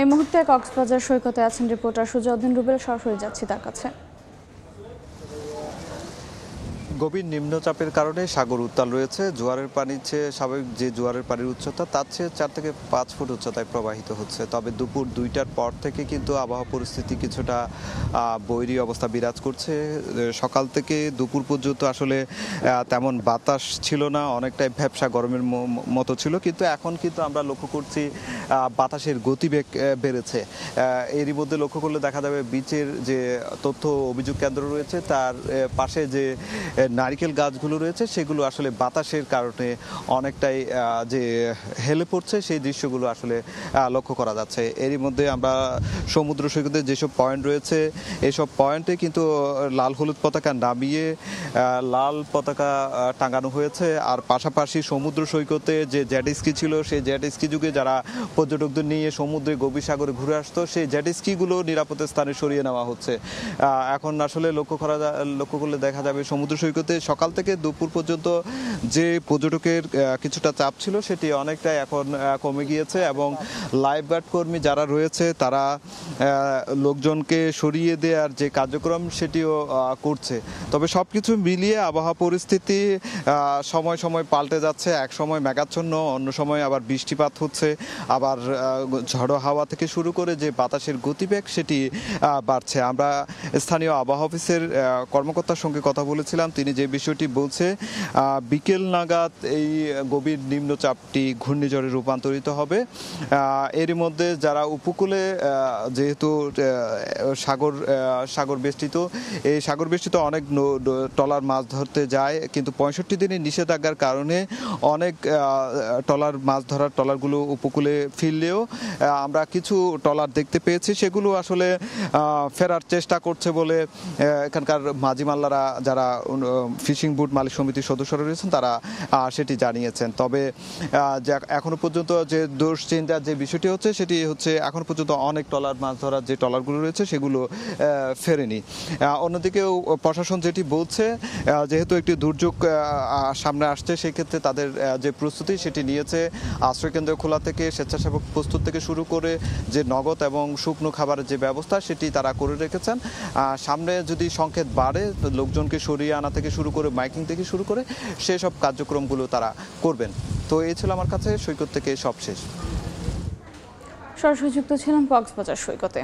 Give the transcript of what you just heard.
এই মুহূর্তে কক্সবাজার সৈকতে আছেন রিপোর্টার সুজাউদ্দিন রুবেল। সরাসরি যাচ্ছি তার কাছে। গভীর নিম্নচাপের কারণে সাগর উত্তাল রয়েছে। জোয়ারের পানির চেয়ে স্বাভাবিক যে জোয়ারের পানির উচ্চতা তার চেয়ে 4 থেকে 5 ফুট উচ্চতায় প্রবাহিত হচ্ছে। তবে দুপুর 2টার পর থেকে কিন্তু আবহাওয়া পরিস্থিতি কিছুটা বৈরী অবস্থা বিরাজ করছে। সকাল থেকে দুপুর পর্যন্ত আসলে তেমন বাতাস ছিল না, অনেকটাই ভ্যাপসা গরমের মতো ছিল, কিন্তু এখন কিন্তু আমরা লক্ষ্য করছি বাতাসের গতিবেগ বেড়েছে। এরই মধ্যে লক্ষ্য করলে দেখা যাবে বিচের যে তথ্য অভিযোগ কেন্দ্র রয়েছে তার পাশে যে নারিকেল গাছগুলো রয়েছে সেগুলো আসলে বাতাসের কারণে অনেকটাই যে হেলে পড়ছে, সেই দৃশ্যগুলো আসলে লক্ষ্য করা যাচ্ছে। এরই মধ্যে আমরা সমুদ্র সৈকতে যেসব পয়েন্ট রয়েছে এসব পয়েন্টে কিন্তু লাল হলুদ পতাকা নামিয়ে লাল পতাকা টাঙানো হয়েছে। আর পাশাপাশি সমুদ্র সৈকতে যে জেট স্কি ছিল সেই জেট স্কি যুগে যারা পর্যটকদের নিয়ে সমুদ্রে গভীর সাগরে ঘুরে আসতো সেই জেট স্কিগুলো নিরাপদ স্থানে সরিয়ে নেওয়া হচ্ছে। এখন আসলে লক্ষ্য করলে দেখা যাবে সমুদ্র সৈকতে সকাল থেকে দুপুর পর্যন্ত যে পর্যটকের কিছুটা চাপ ছিল সেটি অনেকটাই এখন কমে গিয়েছে এবং লাইফ গার্ড কর্মী যারা রয়েছে তারা লোকজনকে সরিয়ে দেওয়ার যে কার্যক্রম সেটিও করছে। তবে সব কিছু মিলিয়ে আবহাওয়া পরিস্থিতি সময় সময় পাল্টে যাচ্ছে। এক সময় মেঘাচ্ছন্ন, অন্য সময় আবার বৃষ্টিপাত হচ্ছে, আবার ঝড়ো হাওয়া থেকে শুরু করে যে বাতাসের গতিবেগ সেটি বাড়ছে। আমরা স্থানীয় আবহাওয়া অফিসের কর্মকর্তার সঙ্গে কথা বলেছিলাম, তিনি যে বিষয়টি বলছে বিকেল নাগাদ এই গভীর নিম্নচাপটি ঘূর্ণিঝড়ে রূপান্তরিত হবে। এরই মধ্যে যারা উপকূলে যেহেতু সাগর বেষ্টিত, এই সাগর বেষ্টিত অনেক ট্রলার মাছ ধরতে যায়, কিন্তু 65 দিনের নিষেধাজ্ঞার কারণে অনেক মাছ ধরার ট্রলারগুলো উপকূলে ফিরলেও আমরা কিছু ট্রলার দেখতে পেয়েছি সেগুলো আসলে ফেরার চেষ্টা করছে বলে এখানকার মাঝি মাল্লারা যারা ফিশিং বুট মালিক সমিতির সদস্যরা রয়েছেন তারা সেটি জানিয়েছেন। তবে এখনো পর্যন্ত যে দুশ্চিন্তার যে বিষয়টি হচ্ছে সেটি হচ্ছে এখনো পর্যন্ত অনেক ট্রলার মাছ ধরার যে ট্রলারগুলো রয়েছে সেগুলো ফেরেনি। অন্যদিকেও প্রশাসন যেটি বলছে, যেহেতু একটি দুর্যোগ সামনে আসছে সেই ক্ষেত্রে তাদের যে প্রস্তুতি সেটি নিয়েছে। আশ্রয়কেন্দ্র খোলা থেকে স্বেচ্ছাসেবক প্রস্তুত থেকে শুরু করে যে নগদ এবং শুকনো খাবারের যে ব্যবস্থা সেটি তারা করে রেখেছেন। সামনে যদি সংকেত বাড়ে লোকজনকে সরিয়ে আনা থেকে শুরু করে মাইকিং থেকে শুরু করে সেসব কার্যক্রমগুলো তারা করবেন। তো এই ছিল আমার কাছে সৈকত থেকে সবশেষ। সরাসরি যুক্ত ছিলাম কক্সবাজার সৈকতে।